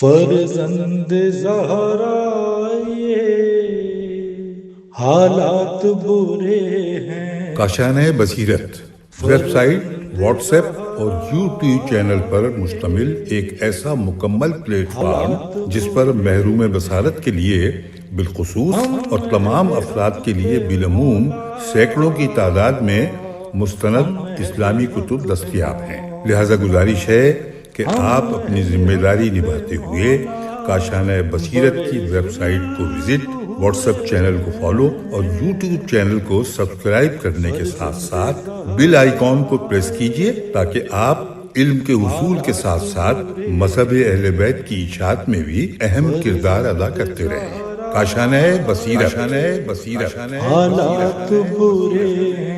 فرزند زہرا یہ حالات برے ہیں. کاشانۂ بصیرت ویب سائٹ، واٹس ایپ اور یوٹیوب چینل پر مشتمل ایک ایسا مکمل پلیٹ فارم جس پر محروم بصارت کے لیے بالخصوص اور تمام افراد کے لیے بالعموم سینکڑوں کی تعداد میں مستند اسلامی کتب دستیاب ہیں. لہذا گزارش ہے کہ آپ اپنی ذمہ داری نبھاتے ہوئے کاشانۂ بصیرت کی ویب سائٹ کو وزٹ، واٹس ایپ چینل کو فالو اور یوٹیوب چینل کو سبسکرائب کرنے کے ساتھ ساتھ بیل آئیکن کو پریس کیجئے تاکہ آپ علم کے حصول کے ساتھ ساتھ مذہب اہل بیت کی اشاعت میں بھی اہم کردار ادا کرتے رہیں. کاشانۂ بصیرت. حالات برے ہیں.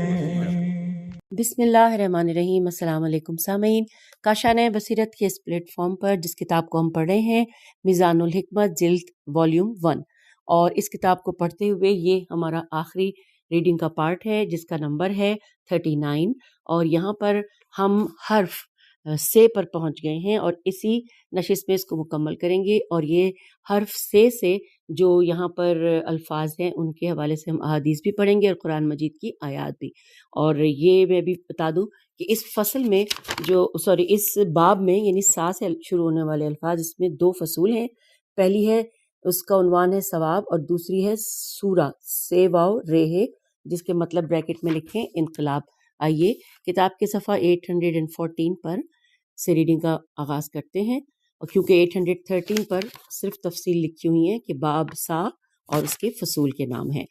بسم اللہ الرحمن الرحیم. السلام علیکم سامعین. کاشانۂ بصیرت کے اس پلیٹ فارم پر جس کتاب کو ہم پڑھ رہے ہیں میزان الحکمت جلد والیوم 1، اور اس کتاب کو پڑھتے ہوئے یہ ہمارا آخری ریڈنگ کا پارٹ ہے جس کا نمبر ہے 39، اور یہاں پر ہم حرف سے پر پہنچ گئے ہیں اور اسی نشست میں اس کو مکمل کریں گے. اور یہ حرف سے جو یہاں پر الفاظ ہیں ان کے حوالے سے ہم احادیث بھی پڑھیں گے اور قرآن مجید کی آیات بھی. اور یہ میں بھی بتا دوں کہ اس فصل میں اس باب میں یعنی سا سے شروع ہونے والے الفاظ، اس میں 2 فصول ہیں. پہلی ہے، اس کا عنوان ہے ثواب، اور دوسری ہے سورہ سے واو رے ہے، جس کے مطلب بریکٹ میں لکھیں انقلاب. آئیے کتاب کے صفحہ 814 پر سے ریڈنگ کا آغاز کرتے ہیں، اور کیونکہ 813 پر صرف تفصیل لکھی ہوئی ہے کہ باب سا اور اس کے فصول کے نام ہیں.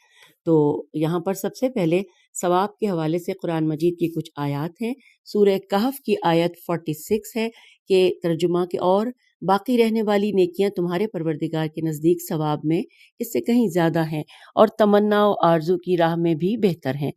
تو یہاں پر سب سے پہلے ثواب کے حوالے سے قرآن مجید کی کچھ آیات ہیں. سورہ کہف کی آیت 46 ہے کہ ترجمہ کے اور باقی رہنے والی نیکیاں تمہارے پروردگار کے نزدیک ثواب میں اس سے کہیں زیادہ ہیں اور تمنا و آرزو کی راہ میں بھی بہتر ہیں.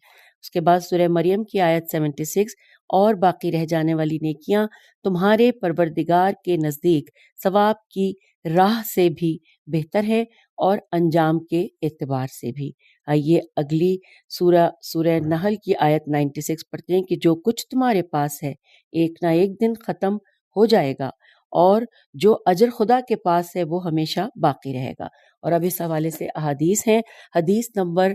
اس کے بعد سورہ مریم کی آیت 76، اور باقی رہ جانے والی نیکیاں تمہارے پروردگار کے نزدیک ثواب کی راہ سے بھی بہتر ہے اور انجام کے اعتبار سے بھی. آئیے اگلی سورہ نحل کی آیت 96 پڑھتے ہیں کہ جو کچھ تمہارے پاس ہے ایک نہ ایک دن ختم ہو جائے گا، اور جو اجر خدا کے پاس ہے وہ ہمیشہ باقی رہے گا. اور اب اس حوالے سے احادیث ہیں. حدیث نمبر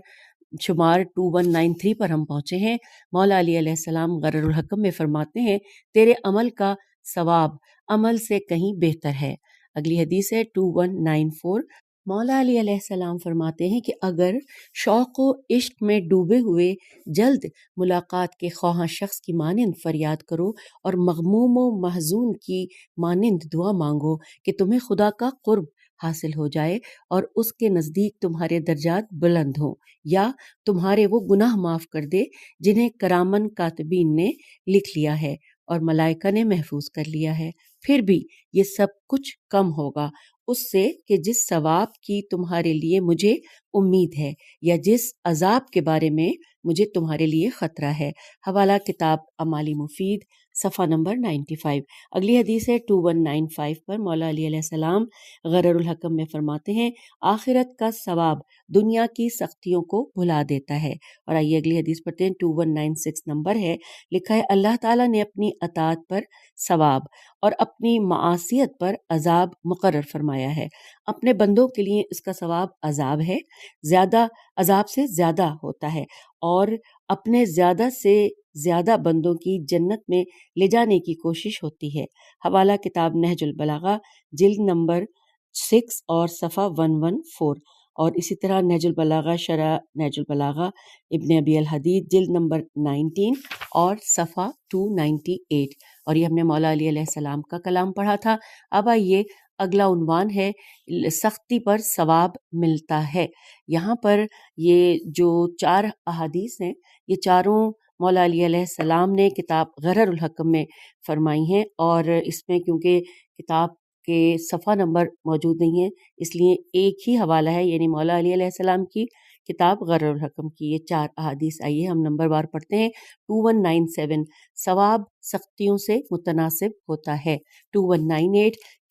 شمار 2193 پر ہم پہنچے ہیں. مولا علی علیہ السلام غرر الحکم میں فرماتے ہیں تیرے عمل کا ثواب عمل سے کہیں بہتر ہے. اگلی حدیث ہے 2194. مولا علی علیہ السلام فرماتے ہیں کہ اگر شوق و عشق میں ڈوبے ہوئے جلد ملاقات کے خواہاں شخص کی مانند فریاد کرو اور مغموم و محزون کی مانند دعا مانگو کہ تمہیں خدا کا قرب حاصل ہو جائے اور اس کے نزدیک تمہارے درجات بلند ہوں، یا تمہارے وہ گناہ معاف کر دے جنہیں کرامن کاتبین نے لکھ لیا ہے اور ملائکہ نے محفوظ کر لیا ہے، پھر بھی یہ سب کچھ کم ہوگا اس سے کہ جس ثواب کی تمہارے لیے مجھے امید ہے یا جس عذاب کے بارے میں مجھے تمہارے لیے خطرہ ہے. حوالہ کتاب اعمال مفید صفحہ نمبر 95. اگلی حدیث ہے 2195 پر. مولا علی علیہ السلام غرر الحکم میں فرماتے ہیں آخرت کا ثواب دنیا کی سختیوں کو بھلا دیتا ہے. اور آئیے اگلی حدیث پڑھتے ہیں. 2196 نمبر ہے. لکھا ہے اللہ تعالیٰ نے اپنی اطاعت پر ثواب اور اپنی معاصیت پر عذاب مقرر فرمایا ہے. اپنے بندوں کے لیے اس کا ثواب عذاب سے زیادہ ہوتا ہے، اور اپنے زیادہ سے زیادہ بندوں کی جنت میں لے جانے کی کوشش ہوتی ہے. حوالہ کتاب نہج البلاغہ جلد نمبر 6 اور صفحہ 114. اور اسی طرح نہج البلاغہ شرح نہج البلاغہ ابن ابی الحدید جلد نمبر 19 اور صفحہ 298. اور یہ ہم نے مولا علی علیہ السلام کا کلام پڑھا تھا. اب آئیے اگلا عنوان ہے سختی پر ثواب ملتا ہے. یہاں پر یہ جو 4 احادیث ہیں یہ چاروں مولا علی علیہ السلام نے کتاب غرر الحکم میں فرمائی ہیں، اور اس میں کیونکہ کتاب کے صفحہ نمبر موجود نہیں ہے اس لیے ایک ہی حوالہ ہے، یعنی مولا علی علیہ السلام کی کتاب غرر الحکم کی یہ 4 احادیث. آئیے ہم نمبر بار پڑھتے ہیں. 2197 ثواب سختیوں سے متناسب ہوتا ہے. 2198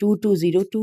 2202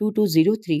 2203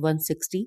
160,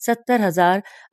70,000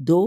2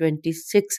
26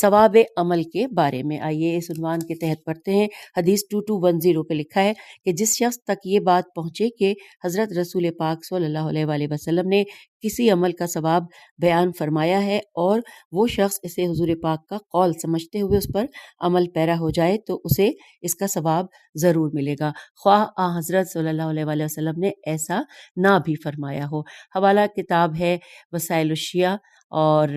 ثواب عمل کے بارے میں۔ آئیے اس عنوان کے تحت پڑھتے ہیں۔ حدیث 2210 پہ لکھا ہے کہ جس شخص تک یہ بات پہنچے کہ حضرت رسول پاک صلی اللہ علیہ وآلہ وسلم نے کسی عمل کا ثواب بیان فرمایا ہے اور وہ شخص اسے حضور پاک کا قول سمجھتے ہوئے اس پر عمل پیرا ہو جائے تو اسے اس کا ثواب ضرور ملے گا، خواہ حضرت صلی اللہ علیہ وآلہ وسلم نے ایسا نہ بھی فرمایا ہو۔ حوالہ کتاب ہے وسائل الشیعہ اور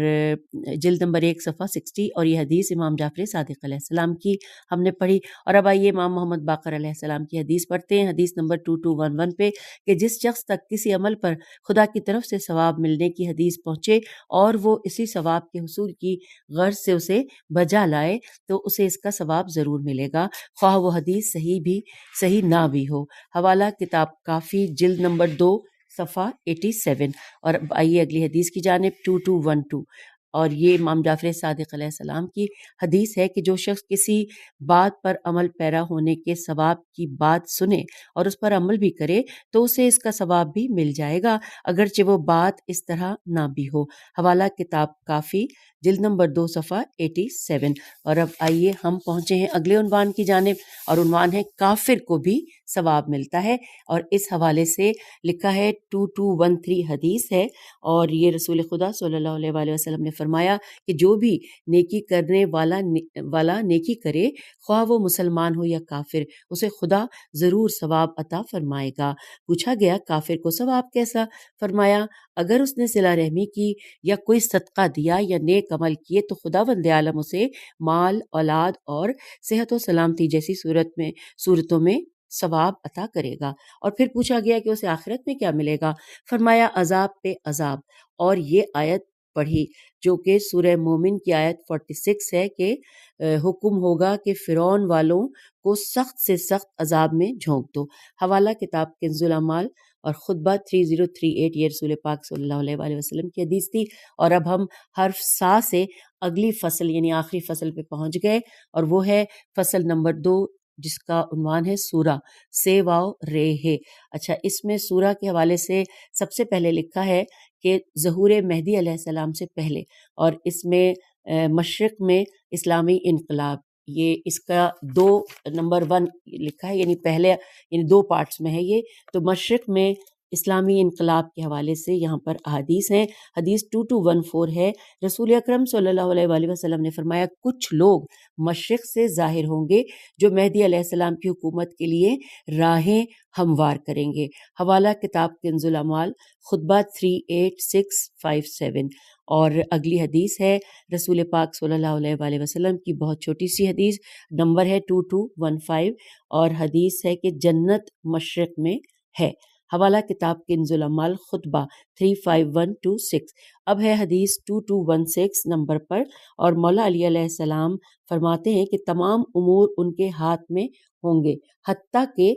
جلد نمبر 1 صفحہ 60، اور یہ حدیث امام جعفر صادق علیہ السلام کی ہم نے پڑھی۔ اور اب آئیے امام محمد باقر علیہ السلام کی حدیث پڑھتے ہیں۔ حدیث نمبر 2211 پہ کہ جس شخص تک کسی عمل پر خدا کی طرف سے ثواب ملنے کی حدیث پہنچے اور وہ اسی ثواب کے حصول کی غرض سے اسے بجا لائے تو اسے اس کا ثواب ضرور ملے گا، خواہ وہ حدیث صحیح نہ بھی ہو۔ حوالہ کتاب کافی جلد نمبر 2 صفحہ 87۔ اور اب آئیے اگلی حدیث کی جانب 2212، اور یہ امام جعفر صادق علیہ السلام کی حدیث ہے کہ جو شخص کسی بات پر عمل پیرا ہونے کے ثواب کی بات سنے اور اس پر عمل بھی کرے تو اسے اس کا ثواب بھی مل جائے گا، اگرچہ وہ بات اس طرح نہ بھی ہو۔ حوالہ کتاب کافی جلد نمبر 2 صفحہ 87۔ اور اب آئیے ہم پہنچے ہیں اگلے عنوان کی جانب، اور عنوان ہے کافر کو بھی ثواب ملتا ہے، اور اس حوالے سے لکھا ہے 2213 حدیث ہے، اور یہ رسول خدا صلی اللہ علیہ وآلہ وسلم نے فرمایا کہ جو بھی نیکی کرنے والا نیکی کرے، خواہ وہ مسلمان ہو یا کافر، اسے خدا ضرور ثواب عطا فرمائے گا۔ پوچھا گیا کافر کو ثواب کیسا؟ فرمایا اگر اس نے صلہ رحمی کی یا کوئی صدقہ دیا یا نیک عمل کیے تو خداوند عالم اسے مال، اولاد اور صحت و سلامتی جیسی صورتوں میں ثواب عطا کرے گا۔ اور پھر پوچھا گیا کہ اسے آخرت میں کیا ملے گا؟ فرمایا عذاب پہ عذاب، اور یہ آیت پڑھی جو کہ سورہ مومن کی آیت 46 ہے کہ حکم ہوگا کہ فرعون والوں کو سخت سے سخت عذاب میں جھونک دو۔ حوالہ کتاب کنز الاعمال اور خطبہ 3038، یہ رسول پاک صلی اللہ علیہ وآلہ وسلم کی حدیث تھی۔ اور اب ہم حرف سا سے اگلی فصل یعنی آخری فصل پہ پہنچ گئے، اور وہ ہے فصل نمبر 2 جس کا عنوان ہے سورہ سے واو رے ہے۔ اچھا، اس میں سورہ کے حوالے سے سب سے پہلے لکھا ہے کہ ظہور مہدی علیہ السلام سے پہلے، اور اس میں مشرق میں اسلامی انقلاب، یہ اس کا 2 نمبر 1 لکھا ہے، یعنی پہلے یعنی 2 پارٹس میں ہے یہ۔ تو مشرق میں اسلامی انقلاب کے حوالے سے یہاں پر احادیث ہیں۔ حدیث 2214 ہے، رسول اکرم صلی اللہ علیہ وآلہ وسلم نے فرمایا کچھ لوگ مشرق سے ظاہر ہوں گے جو مہدی علیہ السلام کی حکومت کے لیے راہیں ہموار کریں گے۔ حوالہ کتاب کنز الاعمال خطبہ 38657۔ اور اگلی حدیث ہے رسول پاک صلی اللہ علیہ وآلہ وسلم کی بہت چھوٹی سی حدیث، نمبر ہے 2215، اور حدیث ہے کہ جنت مشرق میں ہے۔ حوالہ کتاب کنز الاعمال خطبہ 35126۔ اب ہے حدیث 2216 نمبر پر، اور مولا علی علیہ السلام فرماتے ہیں کہ تمام امور ان کے ہاتھ میں ہوں گے، حتیٰ کہ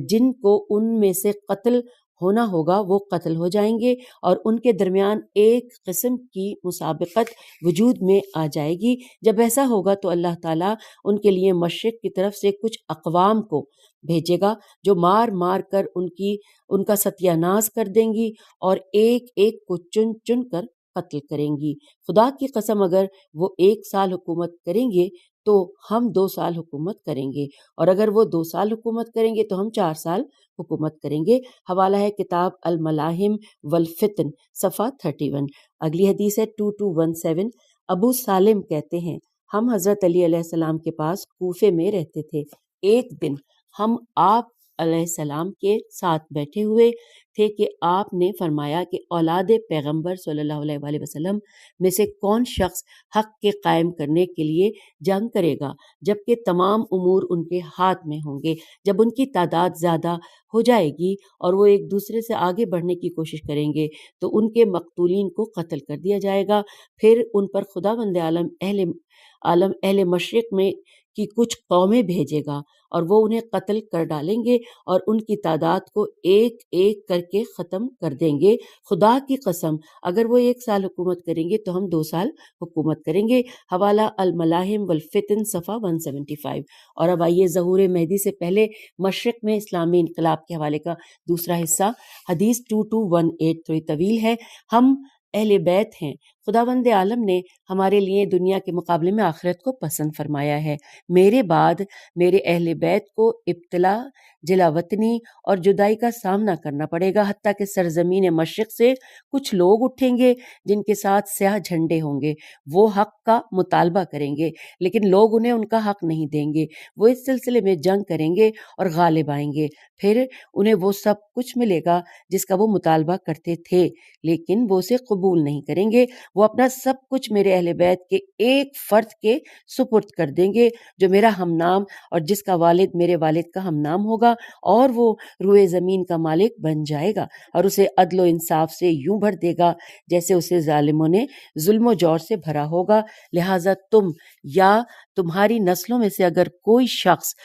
جن کو ان میں سے قتل ہونا ہوگا وہ قتل ہو جائیں گے، اور ان کے درمیان ایک قسم کی مسابقت وجود میں آ جائے گی۔ جب ایسا ہوگا تو اللہ تعالیٰ ان کے لیے مشرق کی طرف سے کچھ اقوام کو بھیجے گا جو مار مار کر ان کا ستیہ ناز کر دیں گی اور ایک ایک کو چن چن کر قتل کریں گی۔ خدا کی قسم اگر وہ 1 سال حکومت کریں گے تو ہم 2 سال حکومت کریں گے، اور اگر وہ 2 سال حکومت کریں گے تو ہم 4 سال حکومت کریں گے۔ حوالہ ہے کتاب الملاحم والفتن صفحہ 31۔ اگلی حدیث ہے 2217۔ ابو سالم کہتے ہیں ہم حضرت علی علیہ السلام کے پاس کوفے میں رہتے تھے۔ ایک دن ہم آپ علیہ السلام کے ساتھ بیٹھے ہوئے تھے کہ آپ نے فرمایا کہ اولاد پیغمبر صلی اللہ علیہ وآلہ وسلم میں سے کون شخص حق کے قائم کرنے کے لیے جنگ کرے گا جبکہ تمام امور ان کے ہاتھ میں ہوں گے۔ جب ان کی تعداد زیادہ ہو جائے گی اور وہ ایک دوسرے سے آگے بڑھنے کی کوشش کریں گے تو ان کے مقتولین کو قتل کر دیا جائے گا، پھر ان پر خداوند عالم اہل مشرق میں کی کچھ قومیں بھیجے گا اور وہ انہیں قتل کر ڈالیں گے اور ان کی تعداد کو ایک ایک کر کے ختم کر دیں گے۔ خدا کی قسم اگر وہ 1 سال حکومت کریں گے تو ہم 2 سال حکومت کریں گے۔ حوالہ الملاحم والفتن صفحہ 175۔ اور اب آئیے ظہور مہدی سے پہلے مشرق میں اسلامی انقلاب کے حوالے کا دوسرا حصہ، حدیث 2218 تھوڑی طویل ہے۔ ہم اہل بیت ہیں، خداوند عالم نے ہمارے لیے دنیا کے مقابلے میں آخرت کو پسند فرمایا ہے۔ میرے بعد میرے اہل بیت کو ابتلا، جلا وطنی اور جدائی کا سامنا کرنا پڑے گا، حتیٰ کہ سرزمین مشرق سے کچھ لوگ اٹھیں گے جن کے ساتھ سیاہ جھنڈے ہوں گے۔ وہ حق کا مطالبہ کریں گے لیکن لوگ انہیں ان کا حق نہیں دیں گے۔ وہ اس سلسلے میں جنگ کریں گے اور غالب آئیں گے، پھر انہیں وہ سب کچھ ملے گا جس کا وہ مطالبہ کرتے تھے، لیکن وہ اسے قبول نہیں کریں گے۔ وہ اپنا سب کچھ میرے اہل بیت کے ایک فرد کے سپرد کر دیں گے جو میرا ہم نام اور جس کا والد میرے والد کا ہم نام ہوگا، اور وہ روئے زمین کا مالک بن جائے گا اور اسے عدل و انصاف سے یوں بھر دے گا جیسے اسے ظالموں نے ظلم و جور سے بھرا ہوگا۔ لہٰذا تم یا تمہاری نسلوں میں سے اگر کوئی شخص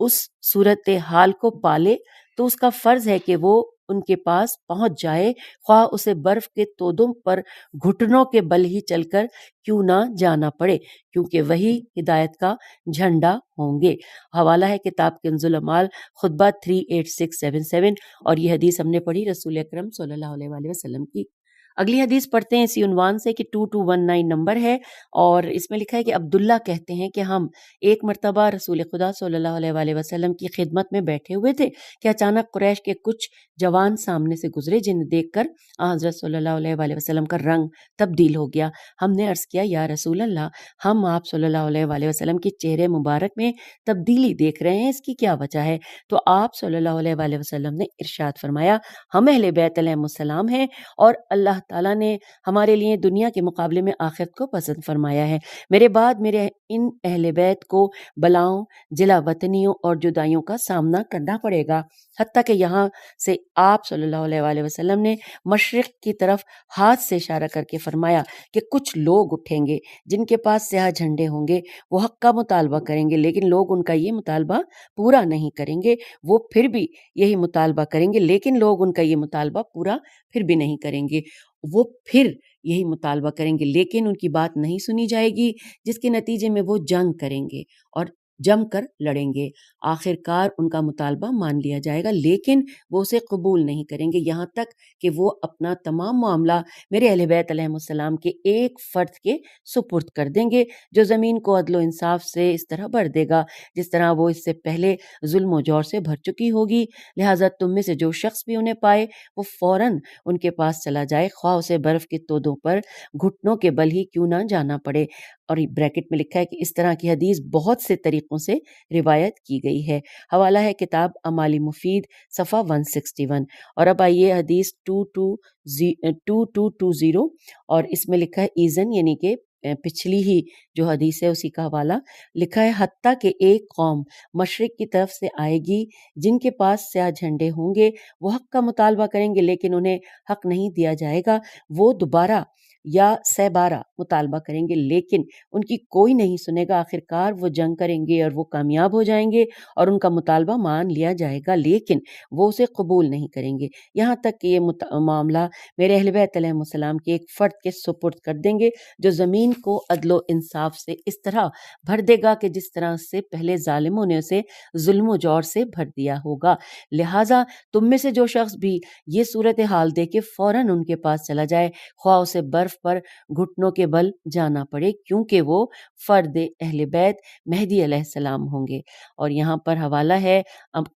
اس صورتحال کو پالے تو اس کا فرض ہے کہ وہ ان کے پاس پہنچ جائے، خواہ اسے برف کے تودوں پر گھٹنوں کے بل ہی چل کر کیوں نہ جانا پڑے، کیونکہ وہی ہدایت کا جھنڈا ہوں گے۔ حوالہ ہے کتاب کنز الاعمال خطبہ 38677، اور یہ حدیث ہم نے پڑھی رسول اکرم صلی اللہ علیہ وآلہ وسلم کی۔ اگلی حدیث پڑھتے ہیں اسی عنوان سے کہ 2219 نمبر ہے، اور اس میں لکھا ہے کہ عبداللہ کہتے ہیں کہ ہم ایک مرتبہ رسول خدا صلی اللہ علیہ وآلہ وسلم کی خدمت میں بیٹھے ہوئے تھے کہ اچانک قریش کے کچھ جوان سامنے سے گزرے جنہیں دیکھ کر حضرت صلی اللہ علیہ وآلہ وسلم کا رنگ تبدیل ہو گیا۔ ہم نے عرض کیا یا رسول اللہ، ہم آپ صلی اللہ علیہ وآلہ وسلم کے چہرے مبارک میں تبدیلی دیکھ رہے ہیں، اس کی کیا وجہ ہے؟ تو آپ صلی اللہ علیہ وآلہ وسلم نے ارشاد فرمایا، ہم اہل بیت علیہ السلام ہیں اور اللہ تعالیٰ نے ہمارے لیے دنیا کے مقابلے میں آخرت کو پسند فرمایا ہے۔ میرے بعد میرے ان اہل بیت کو بلاؤں، جلا وطنیوں اور جدائیوں کا سامنا کرنا پڑے گا، حتیٰ کہ یہاں سے آپ صلی اللہ علیہ وآلہ وسلم نے مشرق کی طرف ہاتھ سے اشارہ کر کے فرمایا کہ کچھ لوگ اٹھیں گے جن کے پاس سیاہ جھنڈے ہوں گے، وہ حق کا مطالبہ کریں گے لیکن لوگ ان کا یہ مطالبہ پورا نہیں کریں گے۔ وہ پھر بھی یہی مطالبہ کریں گے لیکن لوگ ان کا یہ مطالبہ پورا پھر بھی نہیں کریں گے۔ وہ پھر یہی مطالبہ کریں گے لیکن ان کی بات نہیں سنی جائے گی، جس کے نتیجے میں وہ جنگ کریں گے اور جم کر لڑیں گے۔ آخر کار ان کا مطالبہ مان لیا جائے گا لیکن وہ اسے قبول نہیں کریں گے، یہاں تک کہ وہ اپنا تمام معاملہ میرے اہل بیت علیہ السلام کے ایک فرد کے سپرد کر دیں گے جو زمین کو عدل و انصاف سے اس طرح بھر دے گا جس طرح وہ اس سے پہلے ظلم و جور سے بھر چکی ہوگی۔ لہٰذا تم میں سے جو شخص بھی انہیں پائے وہ فوراً ان کے پاس چلا جائے، خواہ اسے برف کے تودوں پر گھٹنوں کے بل ہی کیوں نہ جانا پڑے۔ اور بریکٹ میں لکھا ہے کہ اس طرح کی حدیث بہت سے طریقوں سے روایت کی گئی ہے۔ حوالہ ہے کتاب اعمال مفید صفحہ 161۔ اور اب آئیے حدیث 2220، اور اس میں لکھا ہے ایزن یعنی کہ پچھلی ہی جو حدیث ہے اسی کا حوالہ لکھا ہے، حتیٰ کہ ایک قوم مشرق کی طرف سے آئے گی جن کے پاس سیاہ جھنڈے ہوں گے، وہ حق کا مطالبہ کریں گے لیکن انہیں حق نہیں دیا جائے گا۔ وہ دوبارہ یا سہ بارہ مطالبہ کریں گے لیکن ان کی کوئی نہیں سنے گا۔ آخر کار وہ جنگ کریں گے اور وہ کامیاب ہو جائیں گے اور ان کا مطالبہ مان لیا جائے گا لیکن وہ اسے قبول نہیں کریں گے، یہاں تک کہ یہ معاملہ میرے اہل بیت علیہ السلام کے ایک فرد کے سپرد کر دیں گے جو زمین کو عدل و انصاف سے اس طرح بھر دے گا کہ جس طرح سے پہلے ظالموں نے اسے ظلم و جور سے بھر دیا ہوگا۔ لہٰذا تم میں سے جو شخص بھی یہ صورتحال دیکھے فوراً ان کے پاس چلا جائے، خواہ اسے برف پر گھٹنوں کے بل جانا پڑے، کیونکہ وہ فرد اہل بیت مہدی علیہ السلام ہوں گے۔ اور یہاں پر حوالہ ہے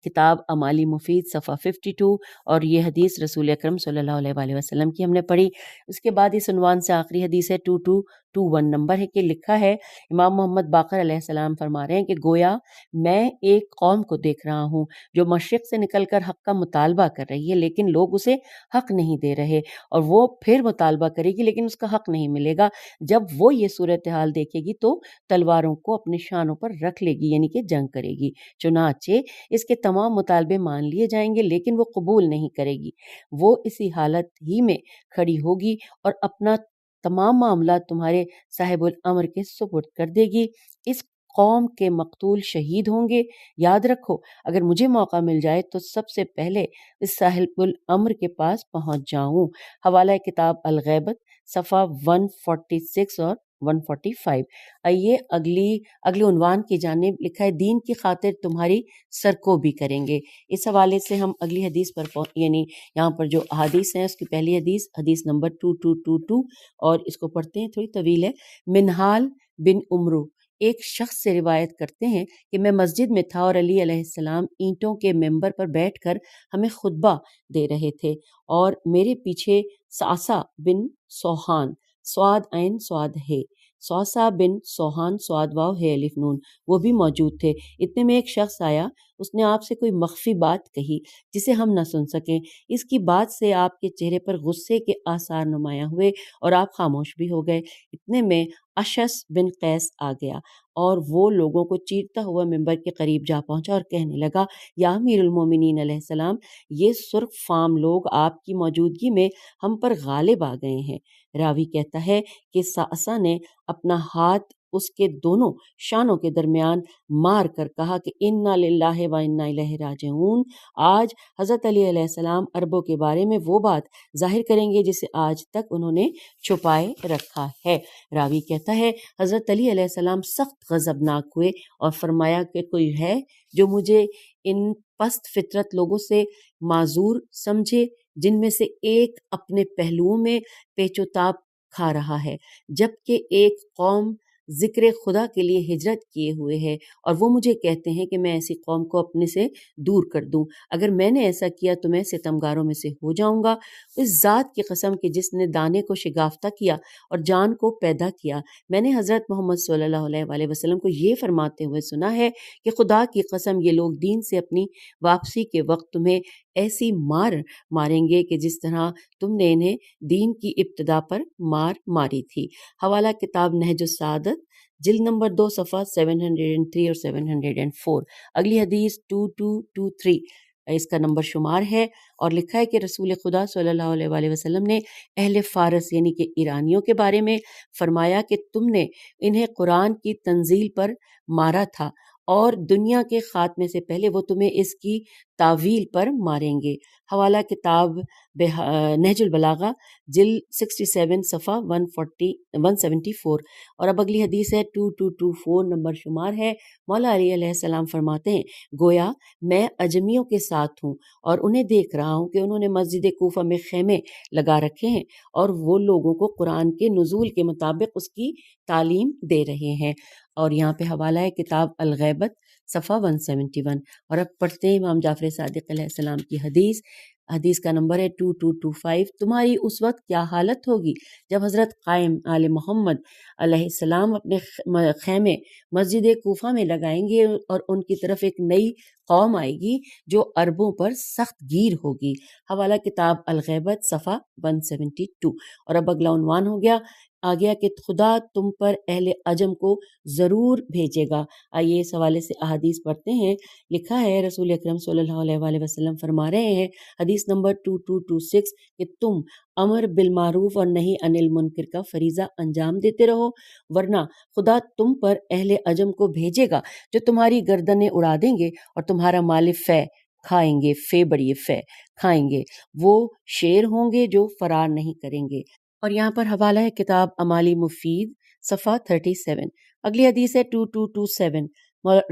کتاب اعمال مفید صفحہ 52، اور یہ حدیث رسول اکرم صلی اللہ علیہ وآلہ وسلم کی ہم نے پڑھی۔ اس کے بعد اس عنوان سے آخری حدیث ہے 2221 نمبر ہے کہ لکھا ہے امام محمد باقر علیہ السلام فرما رہے ہیں کہ گویا میں ایک قوم کو دیکھ رہا ہوں جو مشرق سے نکل کر حق کا مطالبہ کر رہی ہے لیکن لوگ اسے حق نہیں دے رہے، اور وہ پھر مطالبہ کرے گی لیکن اس کا حق نہیں ملے گا۔ جب وہ یہ صورتحال دیکھے گی تو تلواروں کو اپنے شانوں پر رکھ لے گی یعنی کہ جنگ کرے گی، چنانچہ اس کے تمام مطالبے مان لیے جائیں گے لیکن وہ قبول نہیں کرے گی۔ وہ اسی حالت ہی میں کھڑی ہوگی اور اپنا تمام معاملات تمہارے صاحب الامر کے سپرد کر دے گی۔ اس قوم کے مقتول شہید ہوں گے۔ یاد رکھو اگر مجھے موقع مل جائے تو سب سے پہلے اس صاحب الامر کے پاس پہنچ جاؤں۔ حوالہ کتاب الغیبت صفحہ 146 اور 145۔ آئیے اگلی عنوان کی جانب لکھا ہے دین کی خاطر تمہاری سرکوبی کریں گے۔ اس حوالے سے ہم اگلی حدیث پر یعنی یہاں پر جو احادیث ہیں اس کی پہلی حدیث نمبر 2222 اور اس کو پڑھتے ہیں، تھوڑی طویل ہے۔ منہال بن عمرو ایک شخص سے روایت کرتے ہیں کہ میں مسجد میں تھا اور علی علیہ السلام اینٹوں کے ممبر پر بیٹھ کر ہمیں خطبہ دے رہے تھے اور میرے پیچھے سعصع بن سوحان سواد عین سواد ہے سوسا بن سوحان سواد واو ہے الف نون وہ بھی موجود تھے۔ اتنے میں ایک شخص آیا، اس نے آپ سے کوئی مخفی بات کہی جسے ہم نہ سن سکیں۔ اس کی بات سے آپ کے چہرے پر غصے کے آثار نمایاں ہوئے اور آپ خاموش بھی ہو گئے۔ اتنے میں اشعث بن قیس آ گیا اور وہ لوگوں کو چیرتا ہوا ممبر کے قریب جا پہنچا اور کہنے لگا، یا امیر المومنین علیہ السلام، یہ سرخ فام لوگ آپ کی موجودگی میں ہم پر غالب آ گئے ہیں۔ راوی کہتا ہے کہ سعصع نے اپنا ہاتھ اس کے دونوں شانوں کے درمیان مار کر کہا کہ انا للہ و انا الیہ راجعون۔ آج حضرت علی علیہ السلام عربوں کے بارے میں وہ بات ظاہر کریں گے جسے آج تک انہوں نے چھپائے رکھا ہے۔ راوی کہتا ہے حضرت علی علیہ السلام سخت غضبناک ہوئے اور فرمایا کہ کوئی ہے جو مجھے ان پست فطرت لوگوں سے معذور سمجھے جن میں سے ایک اپنے پہلوؤں میں پیچ و تاب کھا رہا ہے، جبکہ ایک قوم ذکر خدا کے لیے ہجرت کیے ہوئے ہے اور وہ مجھے کہتے ہیں کہ میں ایسی قوم کو اپنے سے دور کر دوں۔ اگر میں نے ایسا کیا تو میں ستمگاروں میں سے ہو جاؤں گا۔ اس ذات کی قسم کہ جس نے دانے کو شگافتہ کیا اور جان کو پیدا کیا، میں نے حضرت محمد صلی اللہ علیہ وآلہ وسلم کو یہ فرماتے ہوئے سنا ہے کہ خدا کی قسم یہ لوگ دین سے اپنی واپسی کے وقت تمہیں ایسی ماریں گے کہ جس طرح تم نے انہیں دین کی ابتدا پر ماری تھی۔ حوالہ کتاب نہج السعادت جلد نمبر 2 صفحہ 703 اور 704۔ اگلی حدیث 2223 اس کا نمبر شمار ہے اور لکھا ہے کہ رسول خدا صلی اللہ علیہ وآلہ وسلم نے اہل فارس یعنی کہ ایرانیوں کے بارے میں فرمایا کہ تم نے انہیں قرآن کی تنزیل پر مارا تھا اور دنیا کے خاتمے سے پہلے وہ تمہیں اس کی تعویل پر ماریں گے۔ حوالہ کتاب نہج البلاغہ جلد 67 صفحہ 174۔ اور اب اگلی حدیث ہے 2224 نمبر شمار ہے۔ مولا علی علیہ السلام فرماتے ہیں گویا میں اجمیوں کے ساتھ ہوں اور انہیں دیکھ رہا ہوں کہ انہوں نے مسجد کوفہ میں خیمے لگا رکھے ہیں اور وہ لوگوں کو قرآن کے نزول کے مطابق اس کی تعلیم دے رہے ہیں۔ اور یہاں پہ حوالہ ہے کتاب الغیبت صفحہ 171۔ اور اب پڑھتے ہیں امام جعفر صادق علیہ السلام کی حدیث کا نمبر ہے 2225۔ تمہاری اس وقت کیا حالت ہوگی جب حضرت قائم آل محمد علیہ السلام اپنے خیمے مسجد کوفہ میں لگائیں گے اور ان کی طرف ایک نئی قوم آئے گی جو عربوں پر سخت گیر ہوگی۔ حوالہ کتاب الغیبت صفحہ 172۔ اور اب اگلا عنوان آ گیا کہ خدا تم پر اہل عجم کو ضرور بھیجے گا۔ آئیے اس حوالے سے احادیث پڑھتے ہیں۔ لکھا ہے رسول اکرم صلی اللہ علیہ وآلہ وسلم فرما رہے ہیں حدیث نمبر 2226 کہ تم امر بالمعروف اور نہی عن المنکر کا فریضہ انجام دیتے رہو، ورنہ خدا تم پر اہل عجم کو بھیجے گا جو تمہاری گردنیں اڑا دیں گے اور تمہارا مال فے کھائیں گے۔ فے بڑی فے کھائیں گے، وہ شیر ہوں گے جو فرار نہیں کریں گے۔ اور یہاں پر حوالہ ہے کتاب امالی مفید صفحہ 37۔ اگلی حدیث ہے 2227۔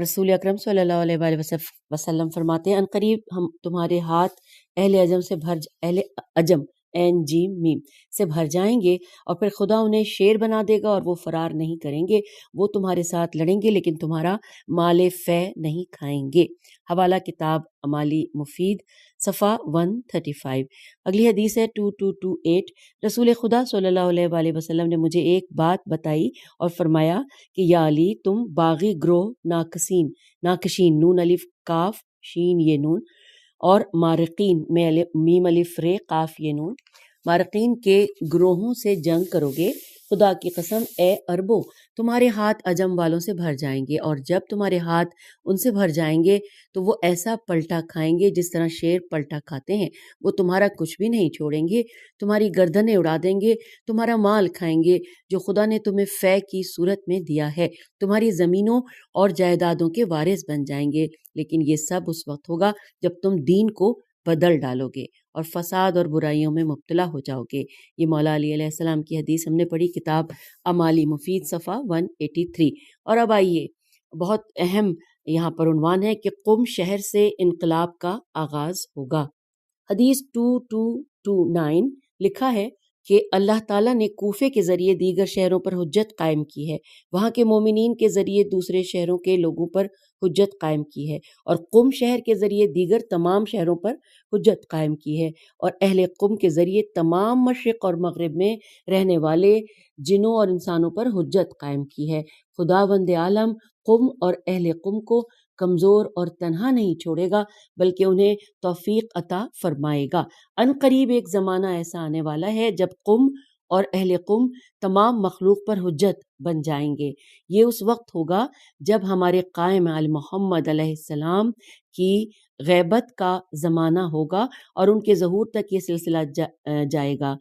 رسول اکرم صلی اللہ علیہ وآلہ وسلم فرماتے ہیں عنقریب ہم تمہارے ہاتھ اہل عجم این جیم میم سے بھر جائیں گے اور پھر خدا انہیں شیر بنا دے گا اور وہ فرار نہیں کریں گے۔ وہ تمہارے ساتھ لڑیں گے لیکن تمہارا مال فے نہیں کھائیں گے۔ حوالہ کتاب امالی مفید صفحہ 135۔ اگلی حدیث ہے 2228۔ رسول خدا صلی اللہ علیہ وآلہ وسلم نے مجھے ایک بات بتائی اور فرمایا کہ یا علی تم باغی گروہ ناکشین نون الف کاف شین یہ نون اور مارقین میم الف رے قاف یہ نون مارقین کے گروہوں سے جنگ کرو گے۔ خدا کی قسم اے عربوں تمہارے ہاتھ عجم والوں سے بھر جائیں گے اور جب تمہارے ہاتھ ان سے بھر جائیں گے تو وہ ایسا پلٹا کھائیں گے جس طرح شیر پلٹا کھاتے ہیں۔ وہ تمہارا کچھ بھی نہیں چھوڑیں گے، تمہاری گردنیں اڑا دیں گے، تمہارا مال کھائیں گے جو خدا نے تمہیں فے کی صورت میں دیا ہے، تمہاری زمینوں اور جائیدادوں کے وارث بن جائیں گے، لیکن یہ سب اس وقت ہوگا جب تم دین کو بدل ڈالو گے اور فساد اور برائیوں میں مبتلا ہو جاؤ گے۔ یہ مولا علی علیہ السلام کی حدیث ہم نے پڑھی کتاب اعمال مفید صفحہ 183۔ اور اب آئیے، بہت اہم یہاں پر عنوان ہے کہ قم شہر سے انقلاب کا آغاز ہوگا۔ حدیث 2229 لکھا ہے کہ اللہ تعالیٰ نے کوفے کے ذریعے دیگر شہروں پر حجت قائم کی ہے، وہاں کے مومنین کے ذریعے دوسرے شہروں کے لوگوں پر حجت قائم کی ہے، اور قم شہر کے ذریعے دیگر تمام شہروں پر حجت قائم کی ہے، اور اہل قم کے ذریعے تمام مشرق اور مغرب میں رہنے والے جنوں اور انسانوں پر حجت قائم کی ہے۔ خداوند عالم قم اور اہل قم کو کمزور اور تنہا نہیں چھوڑے گا، بلکہ انہیں توفیق عطا فرمائے گا۔ ان قریب ایک زمانہ ایسا آنے والا ہے جب قم اور اہل قم تمام مخلوق پر حجت بن جائیں گے۔ یہ اس وقت ہوگا جب ہمارے قائم آل محمد علیہ السلام کی غیبت کا زمانہ ہوگا اور ان کے ظہور تک یہ سلسلہ جائے گا،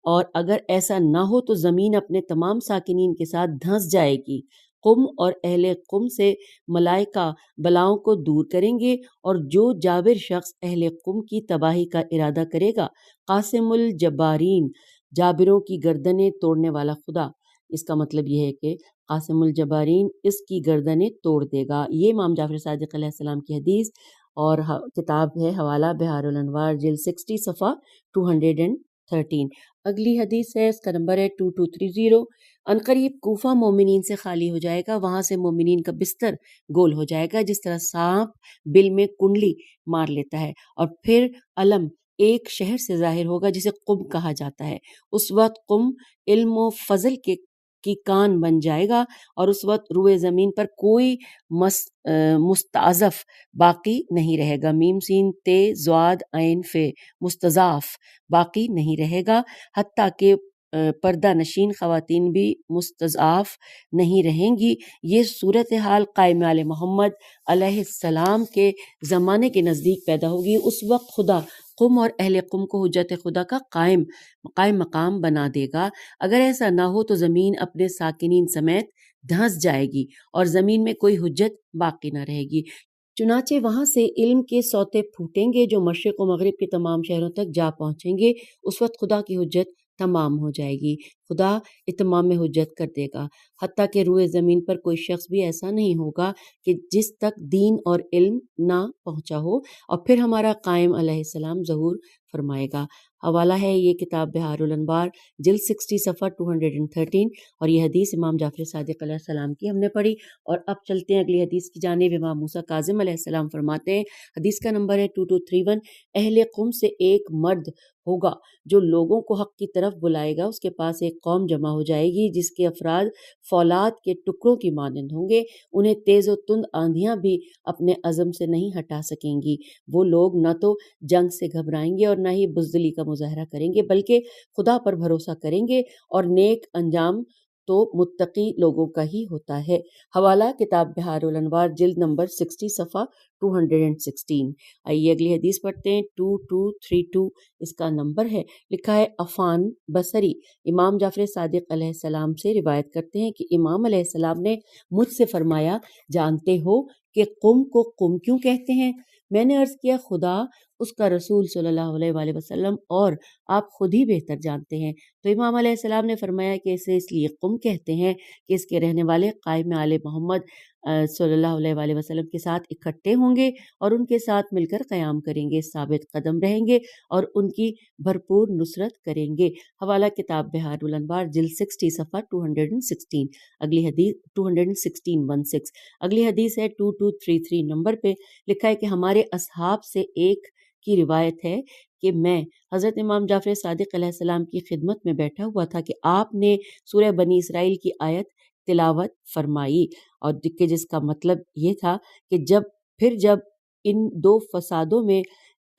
اور اگر ایسا نہ ہو تو زمین اپنے تمام ساکنین کے ساتھ دھنس جائے گی۔ قم اور اہل قم سے ملائکہ بلاؤں کو دور کریں گے، اور جو جابر شخص اہل قم کی تباہی کا ارادہ کرے گا، قاسم الجبارین، جابروں کی گردنیں توڑنے والا خدا، اس کا مطلب یہ ہے کہ قاسم الجبارین اس کی گردنیں توڑ دے گا۔ یہ امام جعفر صادق علیہ السلام کی حدیث، اور کتاب ہے حوالہ بہار الانوار جلد 60 صفحہ 213۔ اگلی حدیث ہے، اس کا نمبر ہے 2230۔ عنقریب کوفہ مومنین سے خالی ہو جائے گا، وہاں سے مومنین کا بستر گول ہو جائے گا، جس طرح سانپ بل میں کنڈلی مار لیتا ہے، اور پھر علم ایک شہر سے ظاہر ہوگا جسے قم کہا جاتا ہے۔ اس وقت قم علم و فضل کی کان بن جائے گا، اور اس وقت روئے زمین پر کوئی مستضعف باقی نہیں رہے گا۔ میم سین تے زواد عین فے، مستضعف باقی نہیں رہے گا، حتیٰ کہ پردہ نشین خواتین بھی مستضعف نہیں رہیں گی۔ یہ صورتحال قائم آل محمد علیہ السلام کے زمانے کے نزدیک پیدا ہوگی۔ اس وقت خدا قم اور اہل قم کو حجت خدا کا قائم مقام بنا دے گا۔ اگر ایسا نہ ہو تو زمین اپنے ساکنین سمیت دھنس جائے گی اور زمین میں کوئی حجت باقی نہ رہے گی۔ چنانچہ وہاں سے علم کے سوتے پھوٹیں گے جو مشرق و مغرب کے تمام شہروں تک جا پہنچیں گے۔ اس وقت خدا کی حجت تمام ہو جائے گی، خدا اتمام میں حجت کر دے گا، حتیٰ کہ روئے زمین پر کوئی شخص بھی ایسا نہیں ہوگا کہ جس تک دین اور علم نہ پہنچا ہو، اور پھر ہمارا قائم علیہ السلام ظہور فرمائے گا۔ حوالہ ہے یہ کتاب بہار الانوار جلد 60 صفحہ 213، اور یہ حدیث امام جعفر صادق علیہ السلام کی ہم نے پڑھی۔ اور اب چلتے ہیں اگلی حدیث کی جانب۔ امام موسیٰ کاظم علیہ السلام فرماتے ہیں، حدیث کا نمبر ہے 2231، اہل قم سے ایک مرد ہوگا جو لوگوں کو حق کی طرف بلائے گا، اس کے پاس ایک قوم جمع ہو جائے گی جس کے افراد فولاد کے ٹکڑوں کی مانند ہوں گے، انہیں تیز و تند آندھیاں بھی اپنے عزم سے نہیں ہٹا سکیں گی۔ وہ لوگ نہ تو جنگ سے گھبرائیں گے اور نہ ہی بزدلی کا مظاہرہ کریں گے، بلکہ خدا پر بھروسہ کریں گے، اور نیک انجام تو متقی لوگوں کا ہی ہوتا ہے۔ حوالہ کتاب بہار الانوار جلد نمبر 60 صفحہ 216۔ آئیے اگلی حدیث پڑھتے ہیں، 2232 اس کا نمبر ہے۔ لکھا ہے عفان بصری امام جعفر صادق علیہ السلام سے روایت کرتے ہیں کہ امام علیہ السلام نے مجھ سے فرمایا، جانتے ہو کہ قم کو قم کیوں کہتے ہیں؟ میں نے عرض کیا، خدا، اس کا رسول صلی اللہ علیہ وآلہ وسلم اور آپ خود ہی بہتر جانتے ہیں۔ تو امام علیہ السلام نے فرمایا کہ اسے اس لیے قم کہتے ہیں کہ اس کے رہنے والے قائم آل محمد صلی اللہ علیہ وآلہ وسلم کے ساتھ اکٹھے ہوں گے اور ان کے ساتھ مل کر قیام کریں گے، ثابت قدم رہیں گے اور ان کی بھرپور نصرت کریں گے۔ حوالہ کتاب بہار الانوار جلد 60 صفحہ 216۔ اگلی حدیث 216 اگلی حدیث ہے 2233 نمبر پہ۔ لکھا ہے کہ ہمارے اصحاب سے ایک کی روایت ہے کہ میں حضرت امام جعفر صادق علیہ السلام کی خدمت میں بیٹھا ہوا تھا کہ آپ نے سورہ بنی اسرائیل کی آیت تلاوت فرمائی، اور جس کا مطلب یہ تھا کہ جب ان دو فسادوں میں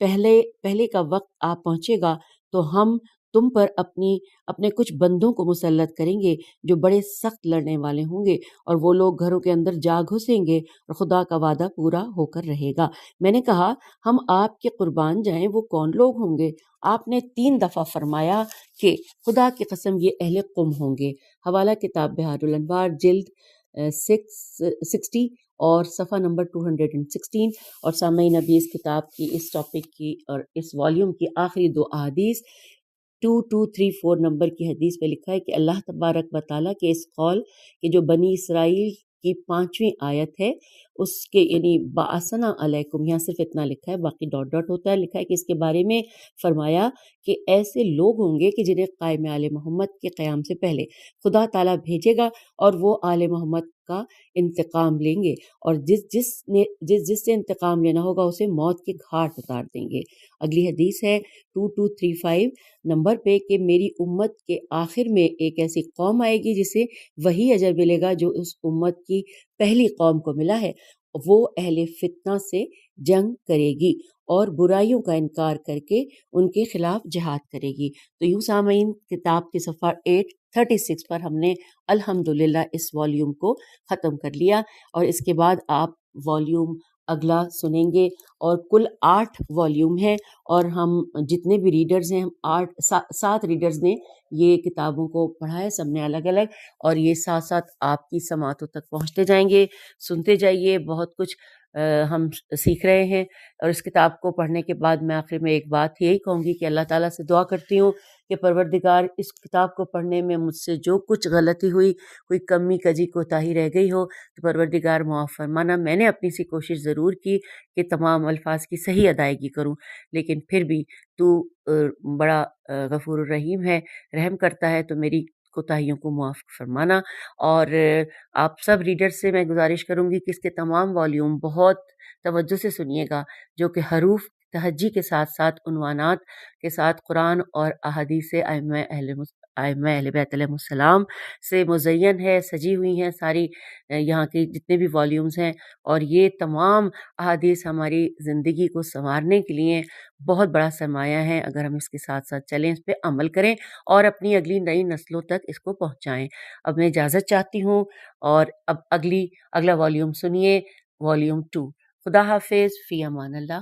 پہلے کا وقت آ پہنچے گا تو ہم تم پر اپنے کچھ بندوں کو مسلط کریں گے جو بڑے سخت لڑنے والے ہوں گے، اور وہ لوگ گھروں کے اندر جا گھسیں گے اور خدا کا وعدہ پورا ہو کر رہے گا۔ میں نے کہا، ہم آپ کے قربان جائیں، وہ کون لوگ ہوں گے؟ آپ نے 3 دفعہ فرمایا کہ خدا کی قسم یہ اہل قم ہوں گے۔ حوالہ کتاب بہار الانوار جلد 60 اور صفحہ نمبر 216۔ اور سامعین ابھی اس کتاب کی، اس ٹاپک کی اور اس والیوم کی آخری 2 احادیث 2234 نمبر کی حدیث پہ لکھا ہے کہ اللہ تبارک و تعالیٰ کے اس قول کہ جو بنی اسرائیل کی 5ویں آیت ہے اس کے، یعنی بَعَثْنَا علیکم، یہاں صرف اتنا لکھا ہے، باقی ڈاٹ ڈاٹ ہوتا ہے، لکھا ہے کہ اس کے بارے میں فرمایا کہ ایسے لوگ ہوں گے کہ جنہیں قائم آل محمد کے قیام سے پہلے خدا تعالیٰ بھیجے گا اور وہ آل محمد کا انتقام لیں گے، اور جس سے انتقام لینا ہوگا اسے موت کے گھاٹ اتار دیں گے۔ اگلی حدیث ہے 2235 نمبر پہ کہ میری امت کے آخر میں ایک ایسی قوم آئے گی جسے وہی اجر ملے گا جو اس امت کی پہلی قوم کو ملا ہے، وہ اہل فتنہ سے جنگ کرے گی اور برائیوں کا انکار کر کے ان کے خلاف جہاد کرے گی۔ تو یوں سامعین کتاب کے صفحہ 836 پر ہم نے الحمدللہ اس والیوم کو ختم کر لیا، اور اس کے بعد آپ والیوم اگلا سنیں گے، اور کل 8 والیوم ہیں، اور ہم جتنے بھی ریڈرز ہیں، ہم 7 ریڈرز نے یہ کتابوں کو پڑھا ہے، سب نے الگ الگ، اور یہ ساتھ ساتھ آپ کی سماعتوں تک پہنچتے جائیں گے۔ سنتے جائیے، بہت کچھ ہم سیکھ رہے ہیں۔ اور اس کتاب کو پڑھنے کے بعد میں آخر میں ایک بات یہی کہوں گی کہ اللہ تعالیٰ سے دعا کرتی ہوں کہ پروردگار اس کتاب کو پڑھنے میں مجھ سے جو کچھ غلطی ہوئی، کوئی کمی کجی کوتاہی رہ گئی ہو تو پروردگار معاف فرمانا۔ میں نے اپنی سی کوشش ضرور کی کہ تمام الفاظ کی صحیح ادائیگی کروں، لیکن پھر بھی تو بڑا غفور الرحیم ہے، رحم کرتا ہے، تو میری کوتاہیوں کو معاف فرمانا۔ اور آپ سب ریڈر سے میں گزارش کروں گی کہ اس کے تمام والیوم بہت توجہ سے سنیے گا، جو کہ حروف تہجی کے ساتھ ساتھ عنوانات کے ساتھ قرآن اور احادیث ائمہ اہل بیت علیہ السلام سے مزین ہے، سجی ہوئی ہیں ساری یہاں کے جتنے بھی والیومز ہیں، اور یہ تمام احادیث ہماری زندگی کو سنوارنے کے لیے بہت بڑا سرمایہ ہے، اگر ہم اس کے ساتھ ساتھ چلیں، اس پہ عمل کریں اور اپنی اگلی نئی نسلوں تک اس کو پہنچائیں۔ اب میں اجازت چاہتی ہوں، اور اب اگلا والیوم سنیے، والیوم 2۔ خدا حافظ، فی امان اللہ۔